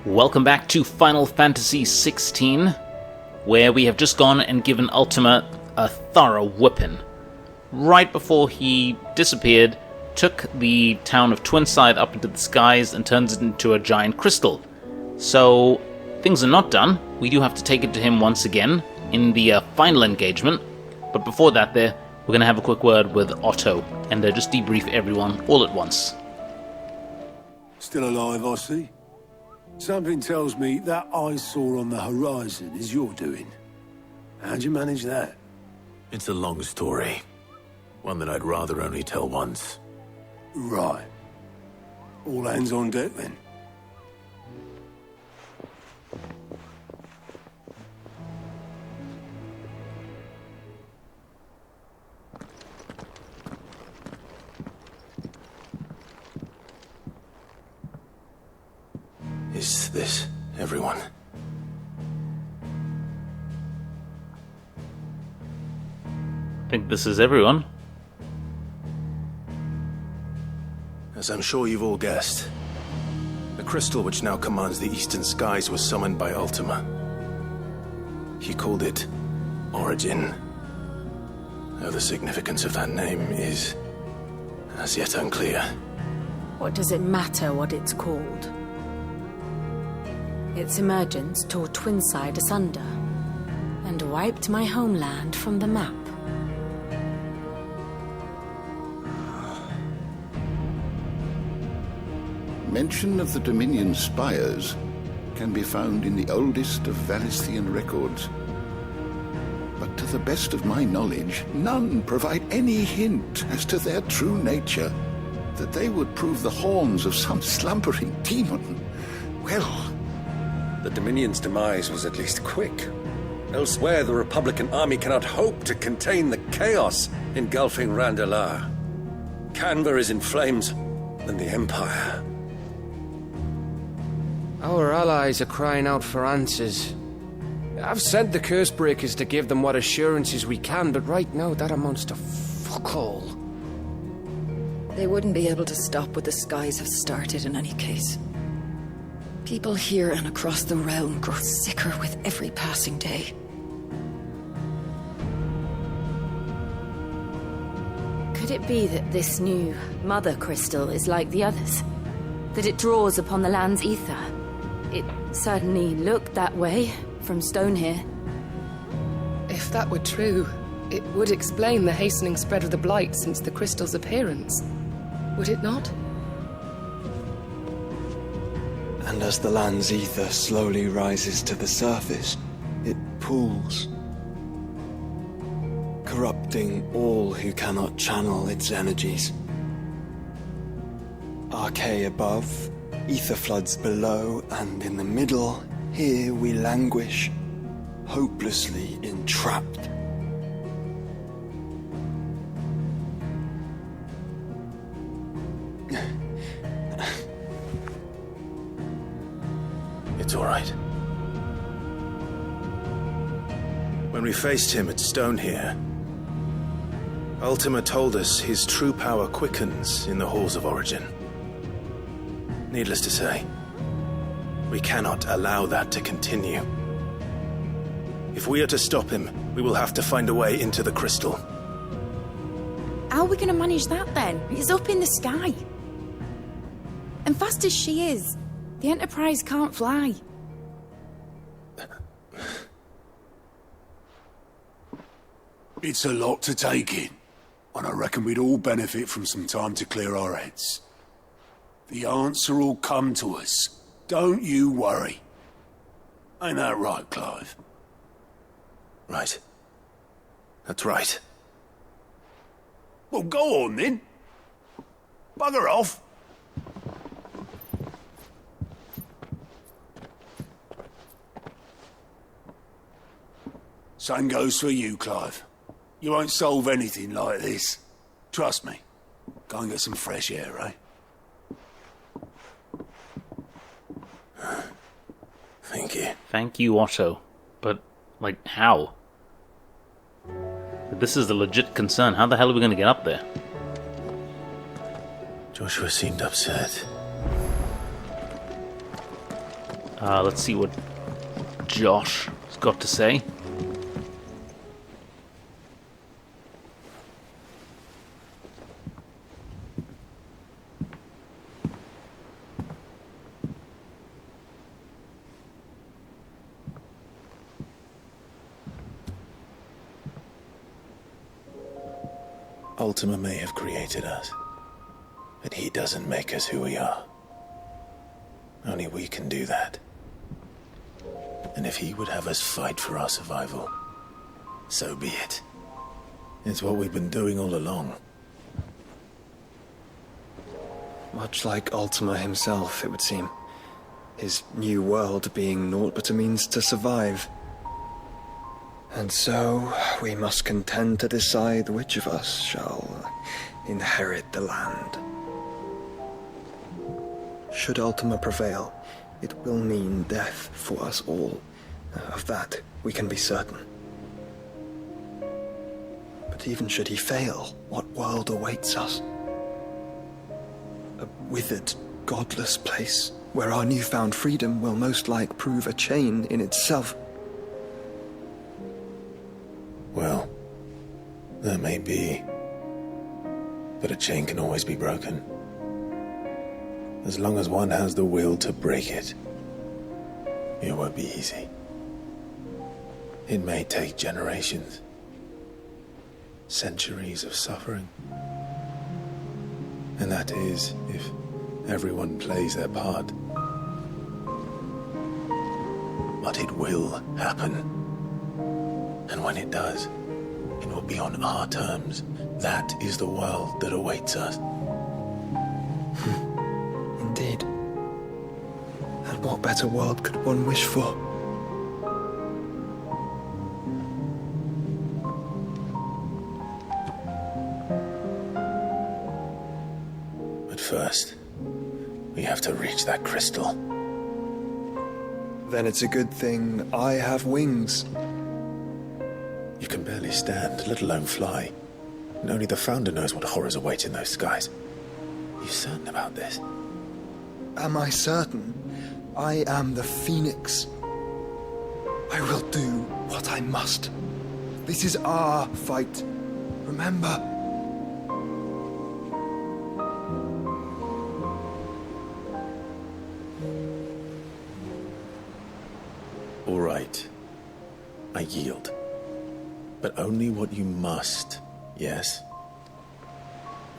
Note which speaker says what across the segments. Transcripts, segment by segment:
Speaker 1: Welcome back to Final Fantasy XVI, where we have just gone and given Ultima a thorough whipping. Right before he disappeared, took the town of Twinside up into the skies and turns it into a giant crystal. So, things are not done. We do have to take it to him once again in the final engagement. But before that we're going to have a quick word with Otto and just debrief everyone all at once.
Speaker 2: Still alive, I see. Something tells me that eyesore on the horizon is your doing. How'd you manage that?
Speaker 3: It's a long story. One that I'd rather only tell once.
Speaker 2: Right. All hands on deck, then.
Speaker 3: Is this everyone?
Speaker 1: I think this is everyone.
Speaker 3: As I'm sure you've all guessed, the crystal which now commands the eastern skies was summoned by Ultima. He called it Origin. Though the significance of that name is as yet unclear.
Speaker 4: What does it matter what it's called? Its emergence tore Twinside asunder, and wiped my homeland from the map.
Speaker 5: Mention of the Dominion spires can be found in the oldest of Valisthean records. But to the best of my knowledge, none provide any hint as to their true nature, that they would prove the horns of some slumbering demon. Well,
Speaker 6: the Dominion's demise was at least quick. Elsewhere, the Republican army cannot hope to contain the chaos engulfing Randalar. Canva is in flames, and the Empire.
Speaker 7: Our allies are crying out for answers. I've sent the Cursebreakers to give them what assurances we can, but right now that amounts to fuck all.
Speaker 8: They wouldn't be able to stop what the skies have started in any case. People here and across the realm grow sicker with every passing day.
Speaker 4: Could it be that this new Mothercrystal is like the others? That it draws upon the land's aether? It certainly looked that way from stone here.
Speaker 9: If that were true, it would explain the hastening spread of the Blight since the crystal's appearance. Would it not?
Speaker 10: And as the land's ether slowly rises to the surface, it pools, corrupting all who cannot channel its energies. Archay above, ether floods below, and in the middle, here we languish, hopelessly entrapped.
Speaker 3: It's all right. When we faced him at Stone here, Ultima told us his true power quickens in the halls of Origin. Needless to say, we cannot allow that to continue. If we are to stop him, we will have to find a way into the crystal.
Speaker 11: How are we going to manage that then? It's up in the sky. And fast as she is, the Enterprise can't fly.
Speaker 2: It's a lot to take in, and I reckon we'd all benefit from some time to clear our heads. The answer will come to us. Don't you worry. Ain't that right, Clive?
Speaker 3: Right. That's right.
Speaker 2: Well, go on then. Bugger off. Same goes for you, Clive. You won't solve anything like this. Trust me. Go and get some fresh air, eh?
Speaker 3: Thank you.
Speaker 1: Thank you, Otto. But, like, how? This is a legit concern. How the hell are we going to get up there?
Speaker 3: Joshua seemed upset.
Speaker 1: Let's see what Josh has got to say.
Speaker 3: Ultima may have created us, but he doesn't make us who we are. Only we can do that. And if he would have us fight for our survival, so be it. It's what we've been doing all along.
Speaker 10: Much like Ultima himself, it would seem. His new world being naught but a means to survive. And so, we must contend to decide which of us shall inherit the land. Should Ultima prevail, it will mean death for us all. Of that, we can be certain. But even should he fail, what world awaits us? A withered, godless place, where our newfound freedom will most like prove a chain in itself.
Speaker 3: Well, that may be. But a chain can always be broken. As long as one has the will to break it. It won't be easy. It may take generations. Centuries of suffering. And that is, if everyone plays their part. But it will happen. And when it does, it will be on our terms. That is the world that awaits us.
Speaker 10: Indeed. And what better world could one wish for?
Speaker 3: But first, we have to reach that crystal.
Speaker 10: Then it's a good thing I have wings.
Speaker 3: You can barely stand, let alone fly. And only the Founder knows what horrors await in those skies. Are you certain about this?
Speaker 10: Am I certain? I am the Phoenix. I will do what I must. This is our fight. Remember?
Speaker 3: All right. I yield. But only what you must, yes?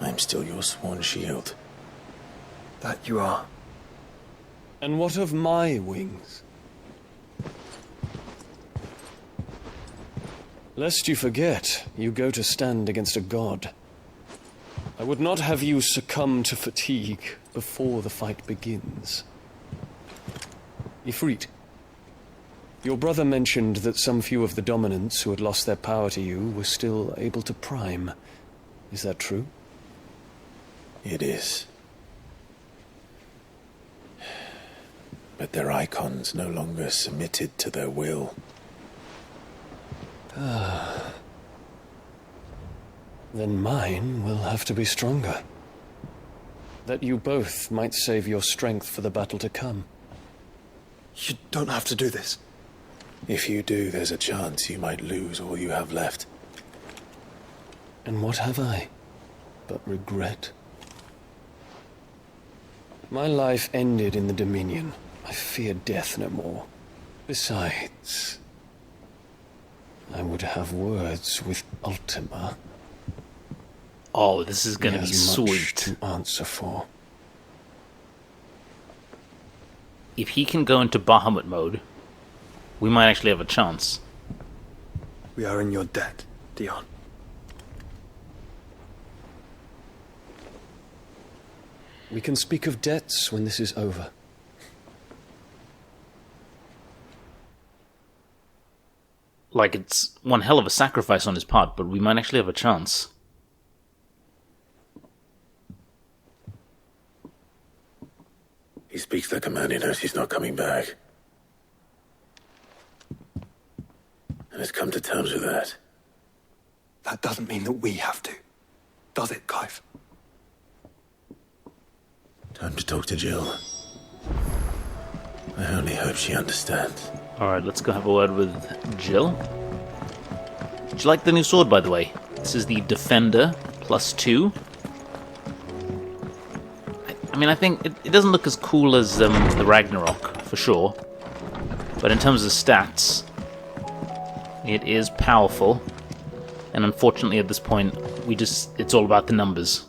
Speaker 3: I'm still your sworn shield.
Speaker 10: That you are.
Speaker 7: And what of my wings? Lest you forget, you go to stand against a god. I would not have you succumb to fatigue before the fight begins. Ifrit, your brother mentioned that some few of the dominants who had lost their power to you were still able to prime. Is that true?
Speaker 3: It is. But their icons no longer submitted to their will.
Speaker 7: Then mine will have to be stronger. That you both might save your strength for the battle to come.
Speaker 10: You don't have to do this.
Speaker 3: If you do, there's a chance you might lose all you have left.
Speaker 7: And what have I but regret? My life ended in the Dominion. I fear death no more. Besides, I would have words with Ultima.
Speaker 1: Oh, this is gonna be sweet.
Speaker 7: To answer for.
Speaker 1: If he can go into Bahamut mode, we might actually have a chance.
Speaker 10: We are in your debt, Dion.
Speaker 7: We can speak of debts when this is over.
Speaker 1: Like, it's one hell of a sacrifice on his part, but we might actually have a chance.
Speaker 3: He speaks the command, he knows he's not coming back. And has come to terms with that.
Speaker 10: That doesn't mean that we have to. Does it, Clive?
Speaker 3: Time to talk to Jill. I only hope she understands.
Speaker 1: Alright, let's go have a word with Jill. Did you like the new sword, by the way? This is the Defender +2. I mean, I think it doesn't look as cool as the Ragnarok, for sure. But in terms of stats, it is powerful. And unfortunately at this point, it's all about the numbers.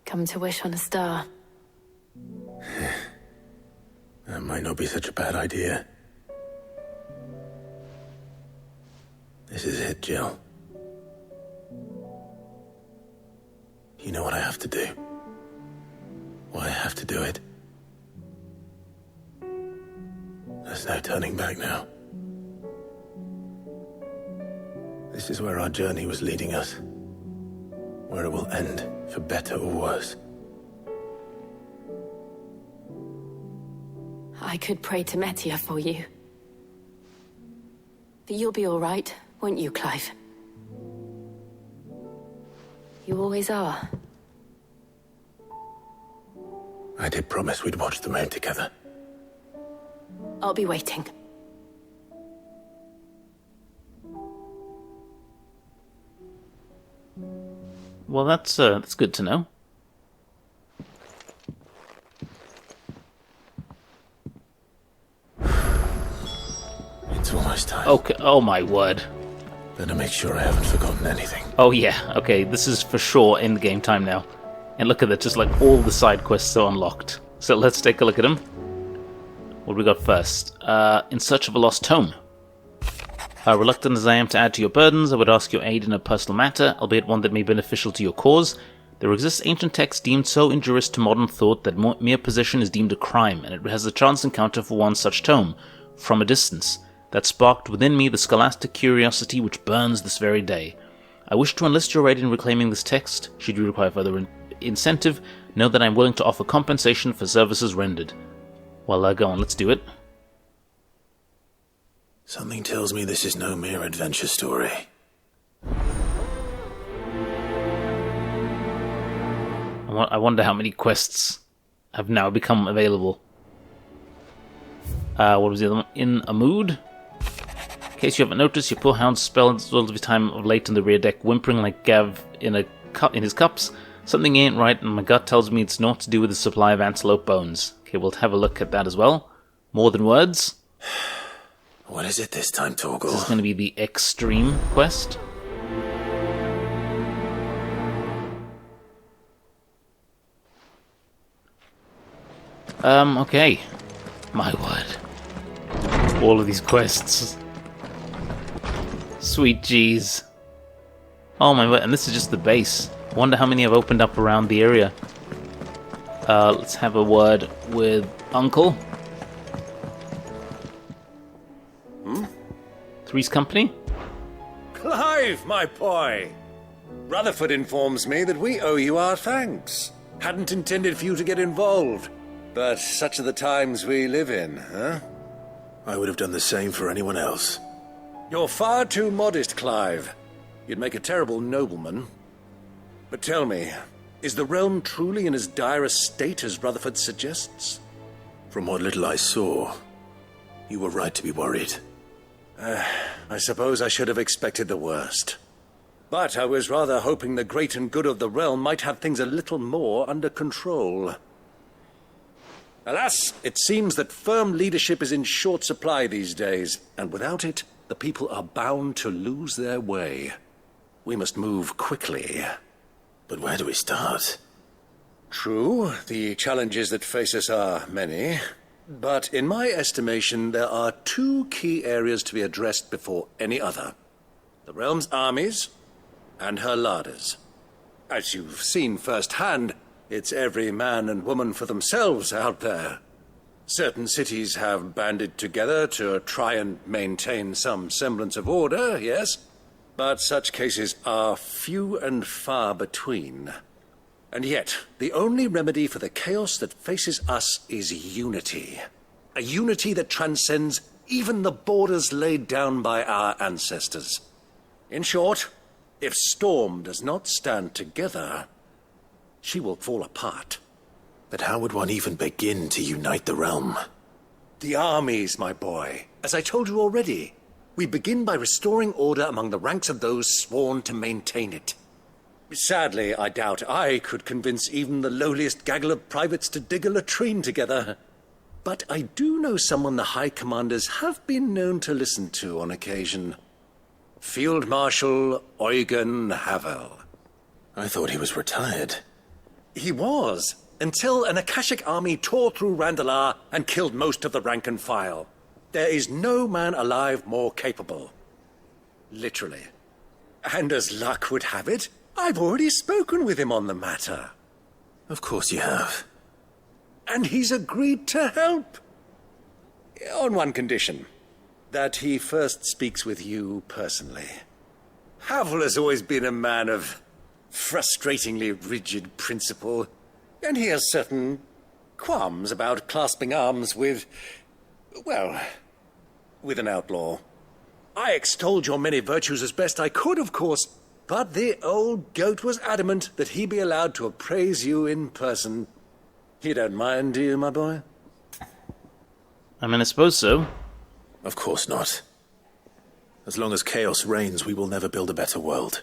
Speaker 4: Come to wish on a star.
Speaker 3: That might not be such a bad idea. This is it, Jill. You know what I have to do. Why I have to do it. There's no turning back now. This is where our journey was leading us. Where it will end, for better or worse.
Speaker 4: I could pray to Metia for you. But you'll be all right, won't you, Clive? You always are.
Speaker 3: I did promise we'd watch the moon together.
Speaker 4: I'll be waiting.
Speaker 1: Well, that's good to know.
Speaker 3: It's almost time.
Speaker 1: Okay. Oh my word.
Speaker 3: Better make sure I haven't forgotten anything.
Speaker 1: Oh yeah. Okay, this is for sure in game time now. And look at that, just like all the side quests are unlocked. So let's take a look at them. What do we got first? In search of a lost tome. Reluctant as I am to add to your burdens, I would ask your aid in a personal matter, albeit one that may be beneficial to your cause. There exists ancient texts deemed so injurious to modern thought that mere possession is deemed a crime, and it has a chance encounter for one such tome, from a distance, that sparked within me the scholastic curiosity which burns this very day. I wish to enlist your aid in reclaiming this text. Should you require further incentive, know that I am willing to offer compensation for services rendered. Well, go on, let's do it.
Speaker 3: Something tells me this is no mere adventure story.
Speaker 1: I wonder how many quests have now become available. What was the other one? In a mood? In case you haven't noticed, your poor hound spends all of his time of late on the rear deck, whimpering like Gav in his cups. Something ain't right, and my gut tells me it's naught to do with the supply of antelope bones. Okay, we'll have a look at that as well. More than words.
Speaker 3: What is it this time, Torgal?
Speaker 1: This is going to be the extreme quest. Okay. My word. All of these quests. Sweet jeez. Oh my word, and this is just the base. Wonder how many have opened up around the area. Let's have a word with Uncle. Three's Company?
Speaker 6: Clive, my boy! Rutherford informs me that we owe you our thanks. Hadn't intended for you to get involved, but such are the times we live in, huh?
Speaker 3: I would have done the same for anyone else.
Speaker 6: You're far too modest, Clive. You'd make a terrible nobleman. But tell me, is the realm truly in as dire a state as Rutherford suggests?
Speaker 3: From what little I saw, you were right to be worried.
Speaker 6: I suppose I should have expected the worst. But I was rather hoping the great and good of the realm might have things a little more under control. Alas, it seems that firm leadership is in short supply these days, and without it, the people are bound to lose their way. We must move quickly.
Speaker 3: But where do we start?
Speaker 6: True, the challenges that face us are many. But in my estimation, there are two key areas to be addressed before any other. The realm's armies and her larders. As you've seen firsthand, it's every man and woman for themselves out there. Certain cities have banded together to try and maintain some semblance of order, yes? But such cases are few and far between. And yet, the only remedy for the chaos that faces us is unity. A unity that transcends even the borders laid down by our ancestors. In short, if Storm does not stand together, she will fall apart.
Speaker 3: But how would one even begin to unite the realm?
Speaker 6: The armies, my boy. As I told you already, we begin by restoring order among the ranks of those sworn to maintain it. Sadly, I doubt I could convince even the lowliest gaggle of privates to dig a latrine together. But I do know someone the High Commanders have been known to listen to on occasion. Field Marshal Eugen Havel.
Speaker 3: I thought he was retired.
Speaker 6: He was, until an Akashic army tore through Randalar and killed most of the rank and file. There is no man alive more capable. Literally. And as luck would have it, I've already spoken with him on the matter.
Speaker 3: Of course you have.
Speaker 6: And he's agreed to help. On one condition. That he first speaks with you personally. Havel has always been a man of frustratingly rigid principle, and he has certain qualms about clasping arms with, well, with an outlaw. I extolled your many virtues as best I could, of course, but the old goat was adamant that he be allowed to appraise you in person. You don't mind, do you, my boy?
Speaker 1: I mean, I suppose so.
Speaker 3: Of course not. As long as chaos reigns, we will never build a better world.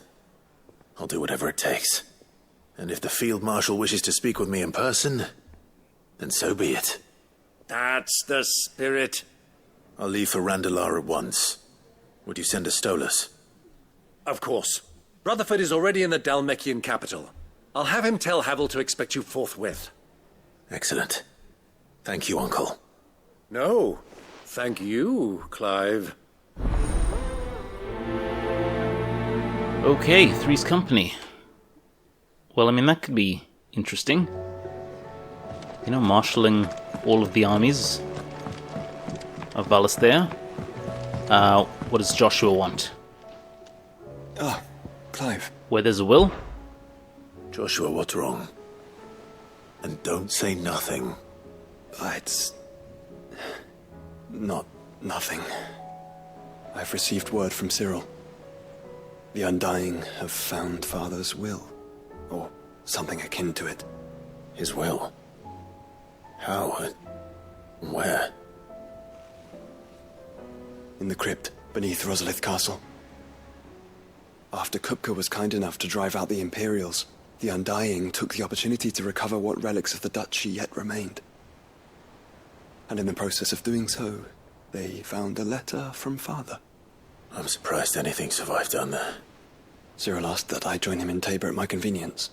Speaker 3: I'll do whatever it takes. And if the Field Marshal wishes to speak with me in person, then so be it.
Speaker 6: That's the spirit.
Speaker 3: I'll leave for Randalar at once. Would you send a Stolas?
Speaker 6: Of course. Rutherford is already in the Dalmekian capital. I'll have him tell Havel to expect you forthwith.
Speaker 3: Excellent. Thank you, Uncle.
Speaker 6: No. Thank you, Clive.
Speaker 1: Okay, Three's Company. Well, I mean, that could be interesting. You know, marshalling all of the armies of Valisthea. What does Joshua want?
Speaker 10: Ah, Clive.
Speaker 1: Where there's a will?
Speaker 3: Joshua, what's wrong? And don't say nothing.
Speaker 10: It's not nothing. I've received word from Cyril. The Undying have found Father's will, or something akin to it.
Speaker 3: His will? How and where?
Speaker 10: In the crypt beneath Rosalith Castle. After Kupka was kind enough to drive out the Imperials, the Undying took the opportunity to recover what relics of the Duchy yet remained. And in the process of doing so, they found a letter from Father.
Speaker 3: I'm surprised anything survived down there.
Speaker 10: Cyril asked that I join him in Tabor at my convenience.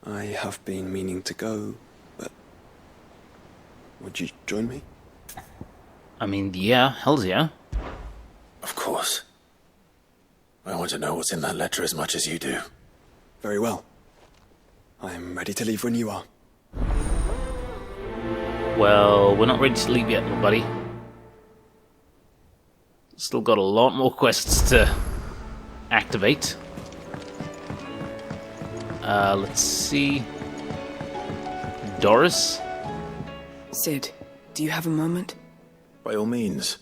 Speaker 10: I have been meaning to go, but... would you join me?
Speaker 1: I mean, yeah, hells yeah.
Speaker 3: Of course. I want to know what's in that letter as much as you do.
Speaker 10: Very well. I am ready to leave when you are.
Speaker 1: Well, we're not ready to leave yet, little buddy. Still got a lot more quests to activate. Let's see. Doris?
Speaker 12: Sid, do you have a moment?
Speaker 3: By all means.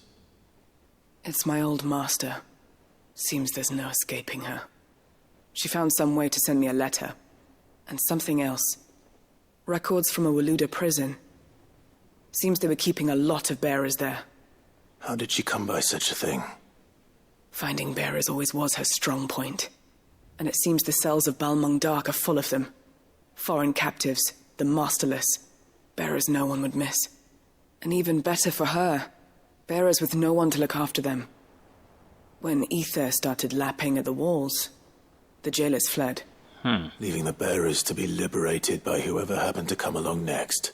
Speaker 12: It's my old master. Seems there's no escaping her. She found some way to send me a letter. And something else. Records from a Waluda prison. Seems they were keeping a lot of bearers there.
Speaker 3: How did she come by such a thing?
Speaker 12: Finding bearers always was her strong point. And it seems the cells of Balmung Dark are full of them. Foreign captives, the masterless. Bearers no one would miss. And even better for her, bearers with no one to look after them. When aether started lapping at the walls, the jailers fled.
Speaker 3: Leaving the bearers to be liberated by whoever happened to come along next.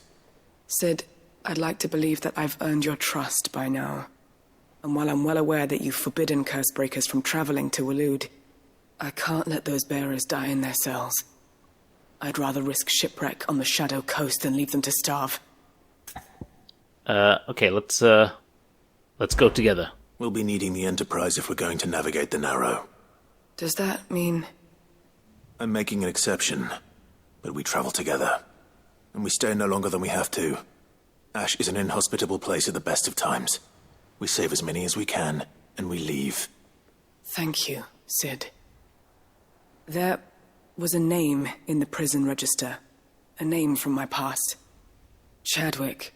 Speaker 12: Sid, I'd like to believe that I've earned your trust by now. And while I'm well aware that you've forbidden Cursebreakers from traveling to Waloed, I can't let those bearers die in their cells. I'd rather risk shipwreck on the Shadow Coast than leave them to starve.
Speaker 1: Okay, let's go together.
Speaker 3: We'll be needing the Enterprise if we're going to navigate the Narrow.
Speaker 12: Does that mean...
Speaker 3: I'm making an exception, but we travel together. And we stay no longer than we have to. Ash is an inhospitable place at the best of times. We save as many as we can, and we leave.
Speaker 12: Thank you, Sid. There was a name in the prison register. A name from my past. Chadwick.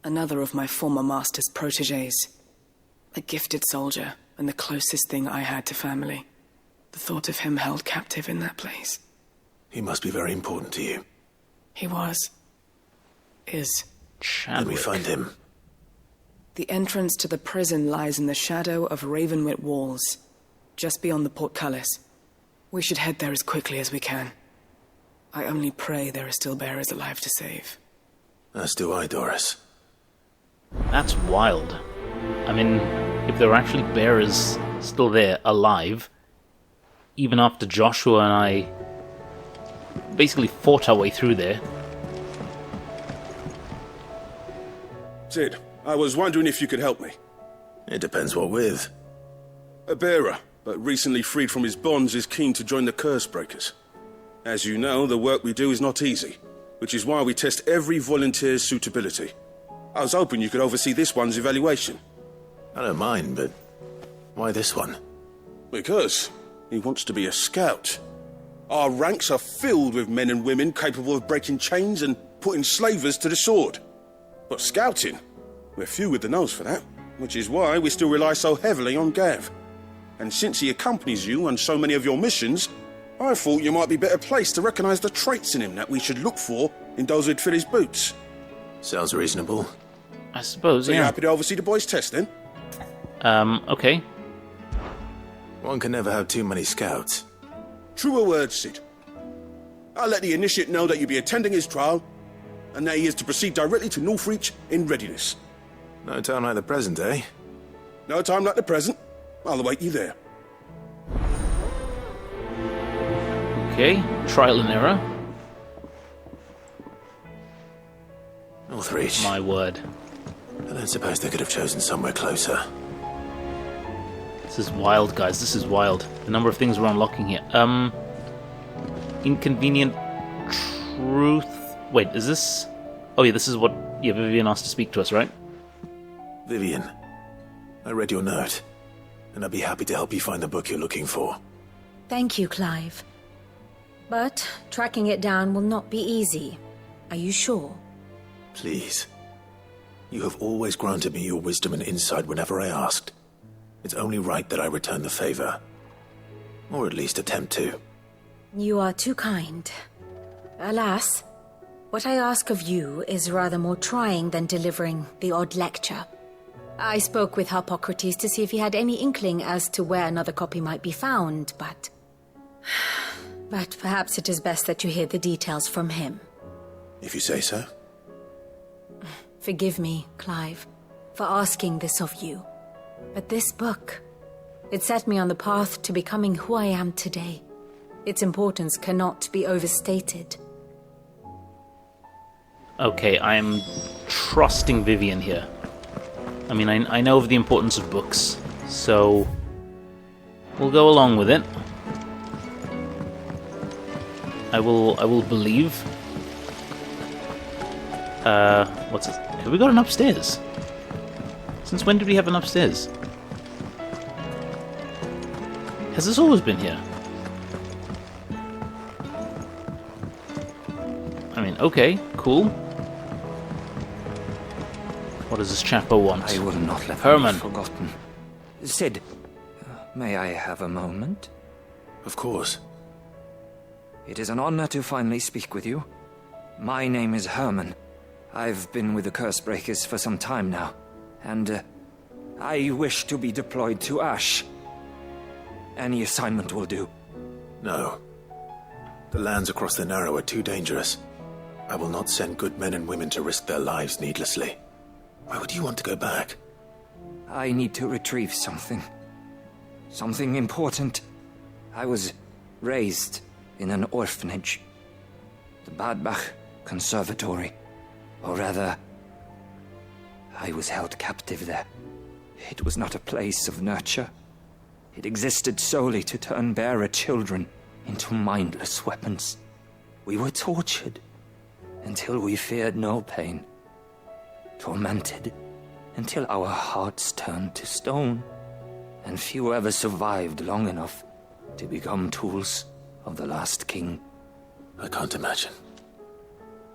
Speaker 12: Another of my former master's protégés. A gifted soldier, and the closest thing I had to family. The thought of him held captive in that place.
Speaker 3: He must be very important to you.
Speaker 12: He was. Is.
Speaker 1: Chadwick.
Speaker 3: Let me find him.
Speaker 12: The entrance to the prison lies in the shadow of Ravenwit walls, just beyond the portcullis. We should head there as quickly as we can. I only pray there are still bearers alive to save.
Speaker 3: As do I, Doris.
Speaker 1: That's wild. I mean, if there were actually bearers still there, alive, even after Joshua and I basically fought our way through there.
Speaker 13: Sid, I was wondering if you could help me.
Speaker 3: It depends what with.
Speaker 13: A bearer, but recently freed from his bonds, is keen to join the Curse Breakers. As you know, the work we do is not easy, which is why we test every volunteer's suitability. I was hoping you could oversee this one's evaluation.
Speaker 3: I don't mind, but why this one?
Speaker 13: Because he wants to be a scout. Our ranks are filled with men and women capable of breaking chains and putting slavers to the sword. But scouting, we're few with the nose for that, which is why we still rely so heavily on Gav. And since he accompanies you on so many of your missions, I thought you might be better placed to recognize the traits in him that we should look for in those who'd fill his boots.
Speaker 3: Sounds reasonable.
Speaker 1: I suppose,
Speaker 13: So
Speaker 1: yeah.
Speaker 13: you're happy to oversee the boys' test, then?
Speaker 1: Okay.
Speaker 3: One can never have too many scouts.
Speaker 13: Truer words, Sid. I'll let the initiate know that you'll be attending his trial, and that he is to proceed directly to Northreach in readiness.
Speaker 3: No time like the present, eh?
Speaker 13: No time like the present. I'll await you there.
Speaker 1: Okay, trial and error.
Speaker 3: Northreach.
Speaker 1: My word.
Speaker 3: I don't suppose they could have chosen somewhere closer.
Speaker 1: This is wild, guys. This is wild. The number of things we're unlocking here. Inconvenient truth. Wait, is this... Oh yeah, this is what... Yeah, Vivian asked to speak to us, right?
Speaker 3: Vivian, I read your note, and I'd be happy to help you find the book you're looking for.
Speaker 14: Thank you, Clive. But tracking it down will not be easy. Are you sure?
Speaker 3: Please. You have always granted me your wisdom and insight whenever I asked. It's only right that I return the favor. Or at least attempt to.
Speaker 14: You are too kind. Alas, what I ask of you is rather more trying than delivering the odd lecture. I spoke with Harpocrates to see if he had any inkling as to where another copy might be found, but perhaps it is best that you hear the details from him.
Speaker 3: If you say so.
Speaker 14: Forgive me, Clive, for asking this of you. But this book, it set me on the path to becoming who I am today. Its importance cannot be overstated.
Speaker 1: Okay, I'm trusting Vivian here. I mean, I know of the importance of books, so we'll go along with it. I will believe. What's this? Have we got an upstairs? Since when did we have an upstairs? Has this always been here? I mean, okay, cool. What does this chapter want?
Speaker 15: I will not let
Speaker 1: Herman.
Speaker 15: them be forgotten. Sid, may I have a moment?
Speaker 3: Of course.
Speaker 15: It is an honor to finally speak with you. My name is Herman. I've been with the Cursebreakers for some time now, and I wish to be deployed to Ash. Any assignment will do.
Speaker 3: No. The lands across the Narrow are too dangerous. I will not send good men and women to risk their lives needlessly. Why would you want to go back?
Speaker 15: I need to retrieve something. Something important. I was raised in an orphanage. The Badbach Conservatory. Or rather, I was held captive there. It was not a place of nurture. It existed solely to turn bearer children into mindless weapons. We were tortured until we feared no pain. Tormented until our hearts turned to stone. And few ever survived long enough to become tools. of the last king?
Speaker 3: I can't imagine.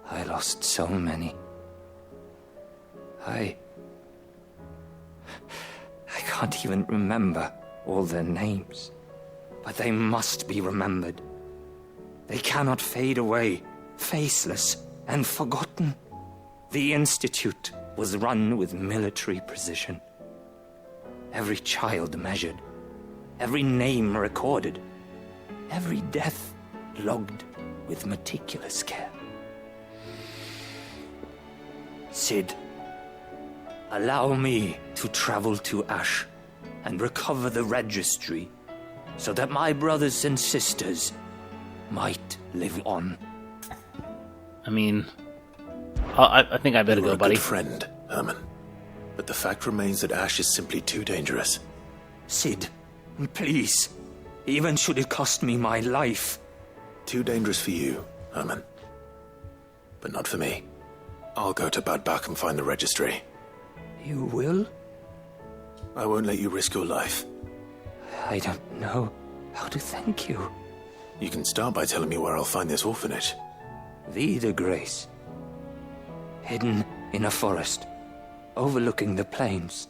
Speaker 15: I lost so many. I can't even remember all their names. But they must be remembered. They cannot fade away, faceless and forgotten. The Institute was run with military precision. Every child measured, every name recorded, every death logged with meticulous care. Cid, allow me to travel to Ash and recover the registry so that my brothers and sisters might live on.
Speaker 1: I mean, I think I better
Speaker 3: You're
Speaker 1: go,
Speaker 3: a
Speaker 1: buddy.
Speaker 3: good friend, Herman. But the fact remains that Ash is simply too dangerous.
Speaker 15: Cid, please. Even should it cost me my life.
Speaker 3: Too dangerous for you, Herman. But not for me. I'll go to Bad Bach and find the registry.
Speaker 15: You will?
Speaker 3: I won't let you risk your life.
Speaker 15: I don't know how to thank you.
Speaker 3: You can start by telling me where I'll find this orphanage.
Speaker 15: Vie de Grace. Hidden in a forest, overlooking the plains.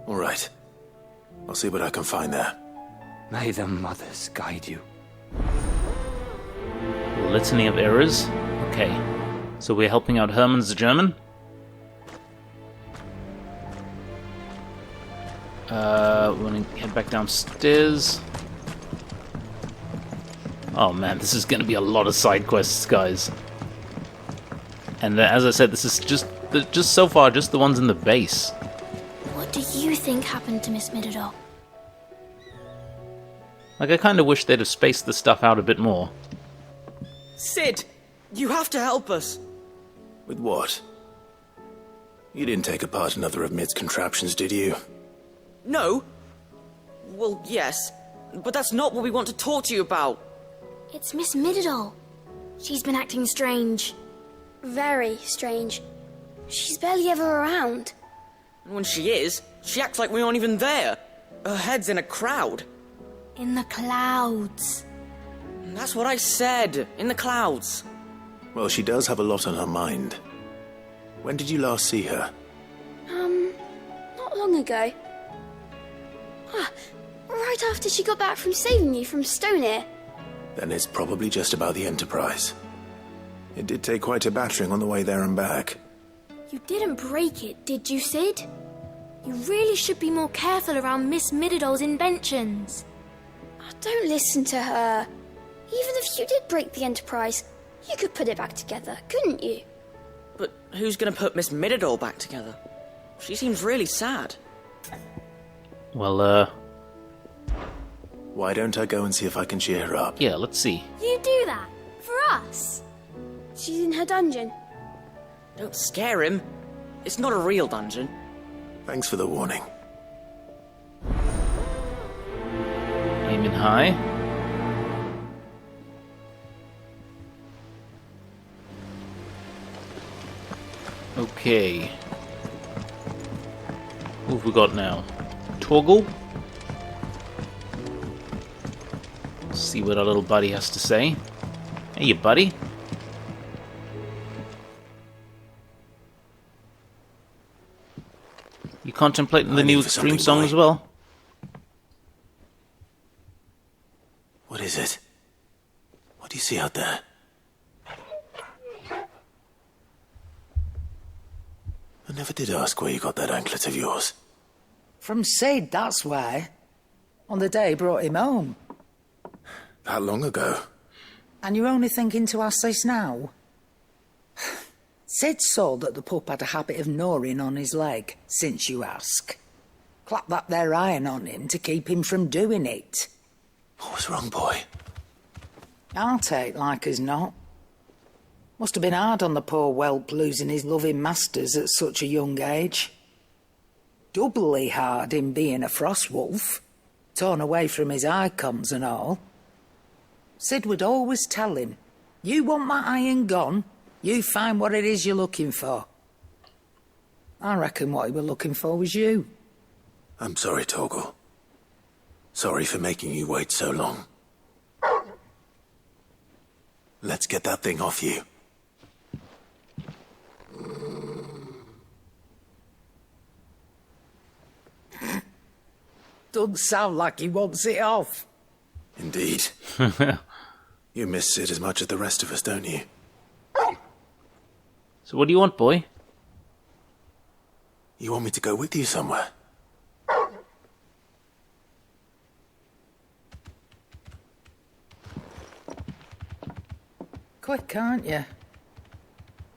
Speaker 3: All right. I'll see what I can find there.
Speaker 15: May the mothers guide you.
Speaker 1: Litany of errors. Okay. So we're helping out Herman's the German. We want to head back downstairs. Oh man, this is going to be a lot of side quests, guys. And as I said, this is just so far just the ones in the base.
Speaker 16: What do you think happened to Miss Midadol?
Speaker 1: Like, I kind of wish they'd have spaced the stuff out a bit more.
Speaker 17: Cid, you have to help us.
Speaker 3: With what? You didn't take apart another of Mid's contraptions, did you?
Speaker 17: No. Well, yes, but that's not what we want to talk to you about.
Speaker 16: It's Miss Midadol. She's been acting strange. Very strange. She's barely ever around.
Speaker 17: And when she is, she acts like we aren't even there. Her head's in a crowd.
Speaker 16: In the clouds.
Speaker 17: That's what I said. In the clouds.
Speaker 3: Well, she does have a lot on her mind. When did you last see her?
Speaker 16: Not long ago. Right after she got back from saving you from Stoneir.
Speaker 3: Then it's probably just about the Enterprise. It did take quite a battering on the way there and back.
Speaker 16: You didn't break it, did you, Cid? You really should be more careful around Miss Midadol's inventions. Don't listen to her. Even if you did break the Enterprise, you could put it back together, couldn't you?
Speaker 17: But who's gonna put Miss Midadol back together? She seems really sad.
Speaker 1: Well,
Speaker 3: why don't I go and see if I can cheer her up?
Speaker 1: Yeah, let's see.
Speaker 16: You do that? For us? She's in her dungeon.
Speaker 17: Don't scare him. It's not a real dungeon.
Speaker 3: Thanks for the warning.
Speaker 1: Aiming high. Okay. Who have we got now? Torgal? Let's see what our little buddy has to say. Hey, you buddy. You contemplating the new stream song as well?
Speaker 3: What is it? What do you see out there? I never did ask where you got that anklet of yours.
Speaker 18: From Cid, that's why. On the day he brought him home.
Speaker 3: That long ago?
Speaker 18: And you're only thinking to ask this now? Cid saw that the pup had a habit of gnawing on his leg, since you ask. Clap that there iron on him to keep him from doing it.
Speaker 3: What was wrong, boy?
Speaker 18: I'll take like as not. Must have been hard on the poor whelp losing his loving masters at such a young age. Doubly hard in being a frost wolf, torn away from his icons and all. Cid would always tell him, you want my iron gone, you find what it is you're looking for. I reckon what he was looking for was you.
Speaker 3: I'm sorry, Torgal. Sorry for making you wait so long. Let's get that thing off you.
Speaker 18: Doesn't sound like he wants it off.
Speaker 3: Indeed. You miss Sid as much as the rest of us, don't you?
Speaker 1: So what do you want, boy?
Speaker 3: You want me to go with you somewhere?
Speaker 18: Quick, aren't you?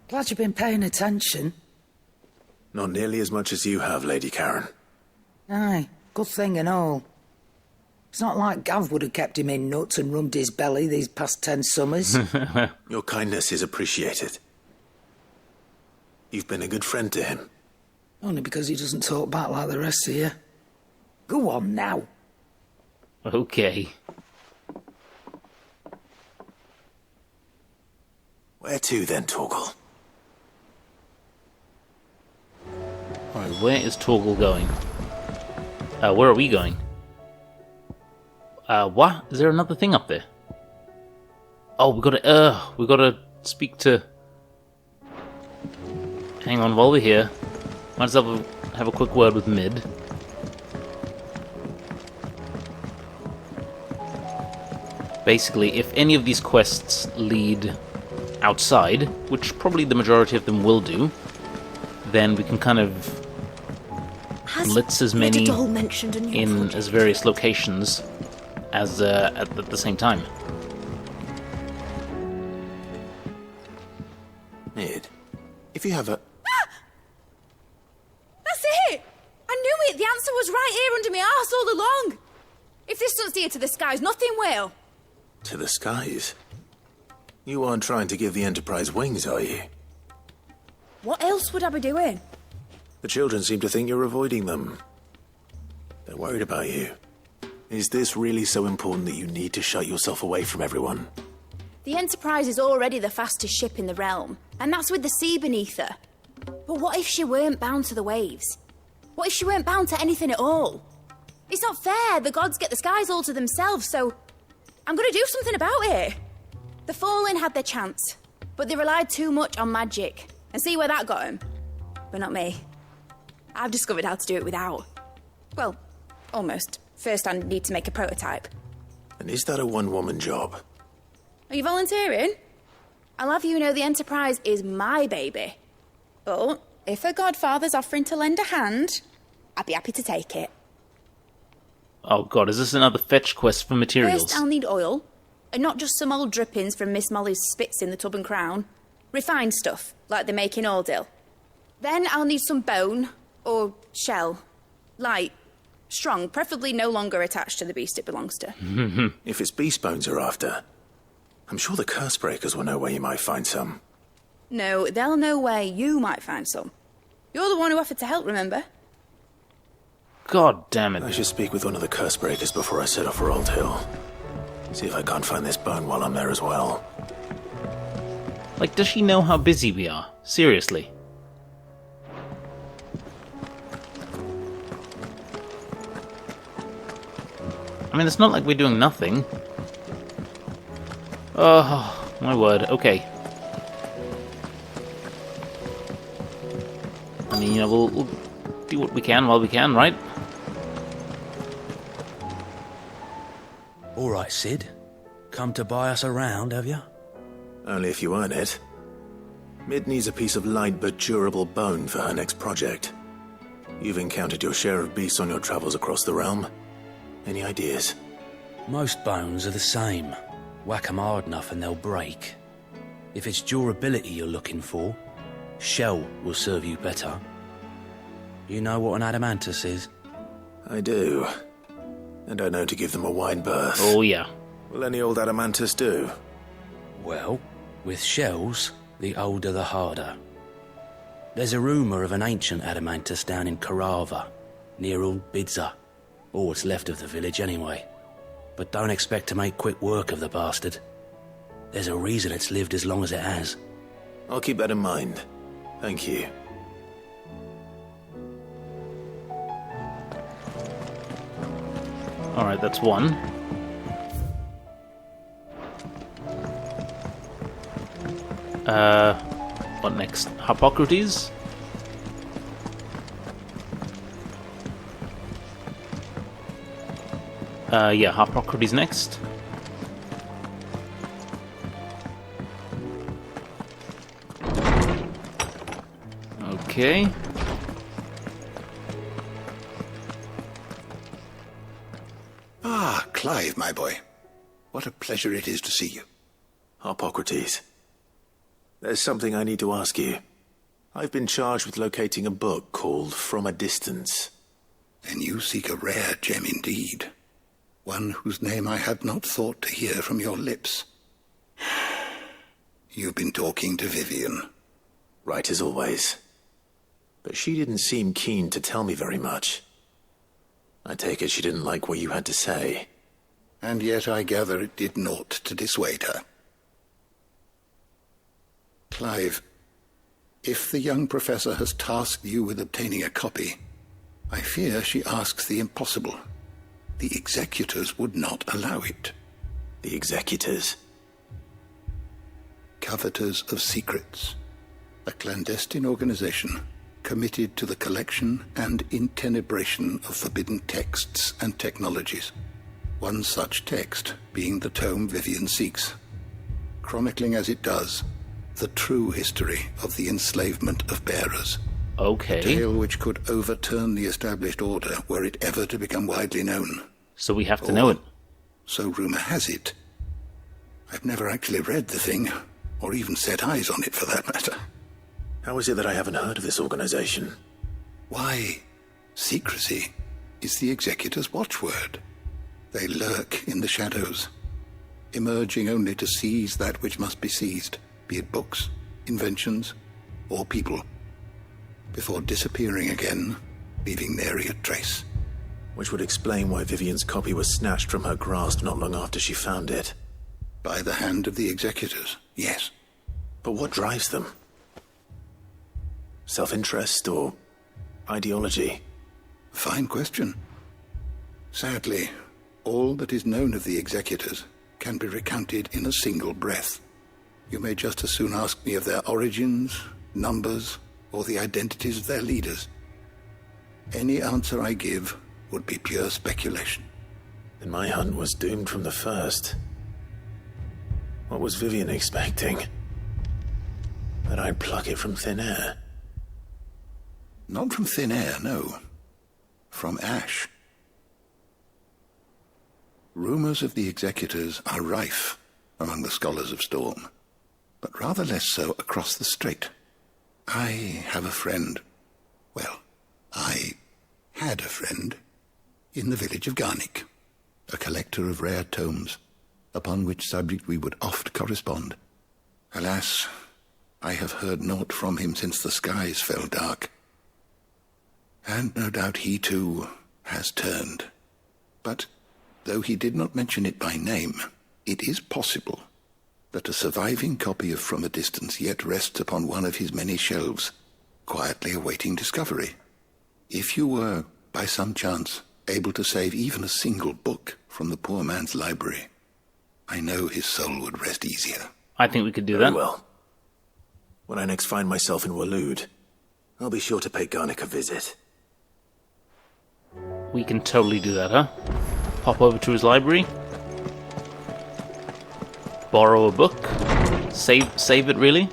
Speaker 18: Glad you've been paying attention.
Speaker 3: Not nearly as much as you have, Lady Karen.
Speaker 18: Aye, good thing and all. It's not like Gav would have kept him in nuts and rubbed his belly these past 10 summers.
Speaker 3: Your kindness is appreciated. You've been a good friend to him.
Speaker 18: Only because he doesn't talk back like the rest of you. Go on now.
Speaker 1: Okay.
Speaker 3: Where to then, Torgal?
Speaker 1: Alright, where is Torgal going? Where are we going? What? Is there another thing up there? Oh, we gotta speak to... Hang on, while we're here, might as well have a quick word with Mid. Basically, if any of these quests lead outside, which probably the majority of them will do, then we can kind of blitz as many in as various locations as at the same time.
Speaker 3: Mid, if you have a...
Speaker 11: That's it! I knew it! The answer was right here under my arse all along! If this doesn't steer to the skies, nothing will!
Speaker 3: To the skies? You aren't trying to give the Enterprise wings, are you?
Speaker 11: What else would I be doing?
Speaker 3: The children seem to think you're avoiding them. They're worried about you. Is this really so important that you need to shut yourself away from everyone?
Speaker 11: The Enterprise is already the fastest ship in the realm, and that's with the sea beneath her. But what if she weren't bound to the waves? What if she weren't bound to anything at all? It's not fair. The gods get the skies all to themselves, so I'm gonna do something about it. The Fallen had their chance, but they relied too much on magic. And see where that got them? But not me. I've discovered how to do it without. Well, almost. First I need to make a prototype.
Speaker 3: And is that a one-woman job?
Speaker 11: Are you volunteering? I'll have you know the Enterprise is my baby. But if a godfather's offering to lend a hand, I'd be happy to take it.
Speaker 1: Oh god, is this another fetch quest for materials?
Speaker 11: First I'll need oil, and not just some old drippings from Miss Molly's spits in the Tub and Crown. Refined stuff, like they make in Ordil. Then I'll need some bone, or shell. Light, strong, preferably no longer attached to the beast it belongs to.
Speaker 3: If it's beast bones you're after, I'm sure the curse breakers will know where you might find some.
Speaker 11: No, they'll know where you might find some. You're the one who offered to help, remember?
Speaker 1: God damn it.
Speaker 3: I should speak with one of the curse breakers before I set off for Old Hill. See if I can't find this bone while I'm there as well.
Speaker 1: Like, does she know how busy we are? Seriously. I mean, it's not like we're doing nothing. Oh, my word. Okay. I mean, you know, we'll do what we can while we can, right?
Speaker 19: All right, Sid. Come to buy us around, have you?
Speaker 3: Only if you earn it. Mid needs a piece of light but durable bone for her next project. You've encountered your share of beasts on your travels across the realm. Any ideas?
Speaker 19: Most bones are the same. Whack 'em hard enough and they'll break. If it's durability you're looking for, shell will serve you better. You know what an adamantus is?
Speaker 3: I do. And I know to give them a wide berth.
Speaker 1: Oh, yeah.
Speaker 3: Will any old adamantus do?
Speaker 19: Well, with shells, the older the harder. There's a rumour of an ancient adamantus down in Karava, near Old Bidza. Or what's left of the village anyway. But don't expect to make quick work of the bastard. There's a reason it's lived as long as it has.
Speaker 3: I'll keep that in mind. Thank you.
Speaker 1: Alright, that's one. What next? Hippocrates? Yeah, Hippocrates next. Okay.
Speaker 5: Ah, Clive, my boy. What a pleasure it is to see you.
Speaker 3: Hippocrates. There's something I need to ask you. I've been charged with locating a book called From a Distance.
Speaker 5: Then you seek a rare gem indeed. One whose name I had not thought to hear from your lips. You've been talking to Vivian.
Speaker 3: Right as always. But she didn't seem keen to tell me very much. I take it she didn't like what you had to say.
Speaker 5: And yet I gather it did naught to dissuade her. Clive, if the young professor has tasked you with obtaining a copy, I fear she asks the impossible. The executors would not allow it.
Speaker 3: The executors?
Speaker 5: Coveters of Secrets. A clandestine organization committed to the collection and intenebration of forbidden texts and technologies. One such text being the tome Vivian seeks, chronicling as it does the true history of the enslavement of bearers.
Speaker 1: Okay.
Speaker 5: A tale which could overturn the established order were it ever to become widely known.
Speaker 1: So we have to know it.
Speaker 5: So rumor has it. I've never actually read the thing, or even set eyes on it for that matter.
Speaker 3: How is it that I haven't heard of this organization?
Speaker 5: Why, secrecy is the executor's watchword. They lurk in the shadows, emerging only to seize that which must be seized, be it books, inventions, or people, before disappearing again, leaving nary a trace.
Speaker 3: Which would explain why Vivian's copy was snatched from her grasp not long after she found it.
Speaker 5: By the hand of the executors, yes.
Speaker 3: But what drives them? Self-interest or ideology?
Speaker 5: Fine question. Sadly, all that is known of the executors can be recounted in a single breath. You may just as soon ask me of their origins, numbers, or the identities of their leaders. Any answer I give would be pure speculation.
Speaker 3: Then my hunt was doomed from the first. What was Vivian expecting? That I'd pluck it from thin air?
Speaker 5: Not from thin air, no. From ash. Rumors of the executors are rife among the scholars of Storm, but rather less so across the strait. I have a friend. Well, I had a friend in the village of Garnick, a collector of rare tomes, upon which subject we would oft correspond. Alas, I have heard naught from him since the skies fell dark. And no doubt he too has turned. But though he did not mention it by name, it is possible that a surviving copy of From a Distance yet rests upon one of his many shelves, quietly awaiting discovery. If you were, by some chance, able to save even a single book from the poor man's library, I know his soul would rest easier.
Speaker 1: I think we could do
Speaker 3: Very
Speaker 1: that.
Speaker 3: well. When I next find myself in Waloed, I'll be sure to pay Garnick a visit.
Speaker 1: We can totally do that, huh? Pop over to his library. Borrow a book. Save it, really?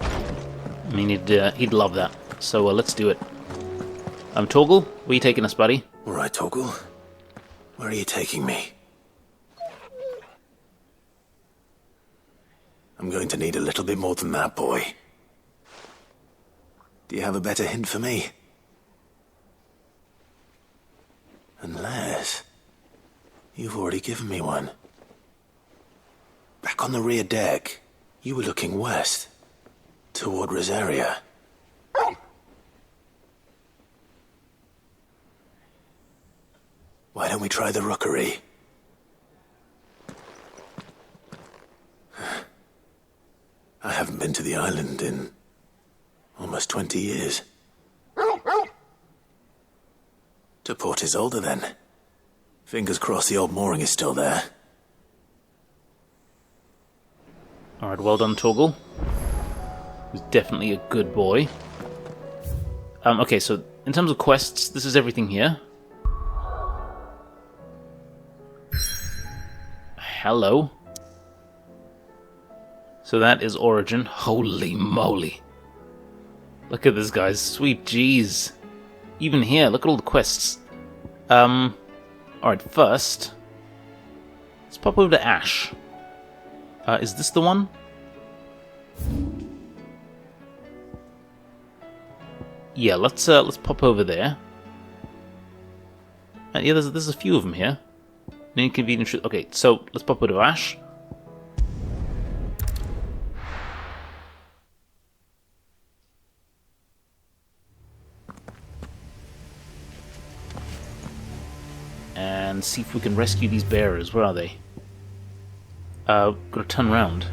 Speaker 1: I mean, he'd love that. So let's do it. Torgal, where are you taking us, buddy?
Speaker 3: All right, Torgal. Where are you taking me? I'm going to need a little bit more than that, boy. Do you have a better hint for me? Unless you've already given me one. Back on the rear deck, you were looking west, toward Rosaria. Why don't we try the rookery? I haven't been to the island in almost 20 years. To Port Isolde, then. Fingers crossed the old mooring is still there.
Speaker 1: Alright, well done, Torgal. He's definitely a good boy. Okay, so in terms of quests, this is everything here. Hello. So that is Origin. Holy moly. Look at this, guys. Sweet jeez. Even here, look at all the quests. Alright, first, let's pop over to Ash. Is this the one? Yeah, let's pop over there. Yeah, there's a few of them here. An inconvenient truth. Okay, so let's pop over to Ash. And see if we can rescue these bearers. Where are they? Gotta turn around.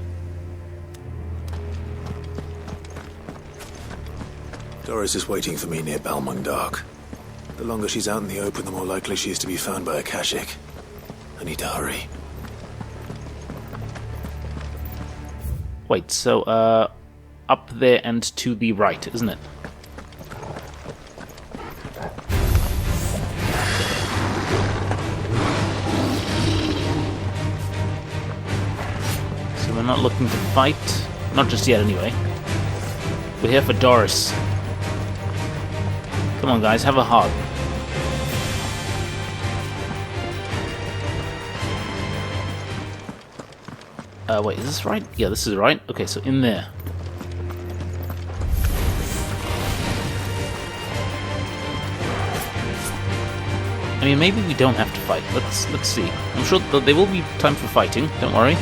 Speaker 3: Doris is waiting for me near Balmung Dark. The longer she's out in the open, the more likely she is to be found by a Kashik. I need to hurry.
Speaker 1: Wait, so, up there and to the right, isn't it? So we're not looking to fight. Not just yet, anyway. We're here for Doris. Come on, guys, have a heart. Wait, is this right? Yeah, this is right. Okay, so in there. I mean, maybe we don't have to fight. Let's see. I'm sure there will be time for fighting. Don't worry.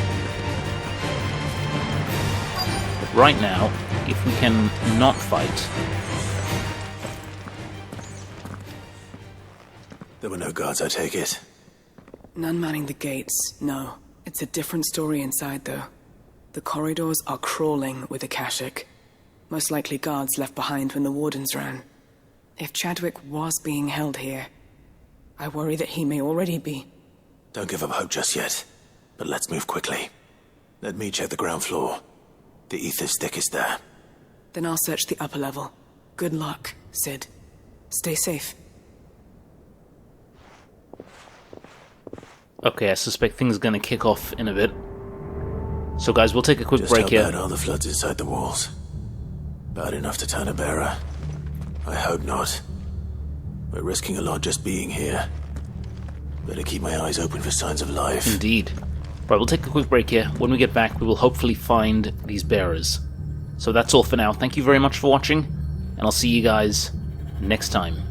Speaker 1: But right now, if we can not fight.
Speaker 3: There were no guards, I take it.
Speaker 12: None manning the gates, no. It's a different story inside, though. The corridors are crawling with Akashic. Most likely guards left behind when the wardens ran. If Chadwick was being held here, I worry that he may already be.
Speaker 3: Don't give up hope just yet, but let's move quickly. Let me check the ground floor. The ether's thickest there.
Speaker 12: Then I'll search the upper level. Good luck, Sid. Stay safe.
Speaker 1: Okay, I suspect things are going to kick off in a bit. So guys, we'll take a quick break here.
Speaker 3: Just how bad are the floods inside the walls? Bad enough to turn a bearer? I hope not. We're risking a lot just being here. Better keep my eyes open for signs of life.
Speaker 1: Indeed. Right, we'll take a quick break here. When we get back, we will hopefully find these bearers. So that's all for now. Thank you very much for watching, and I'll see you guys next time.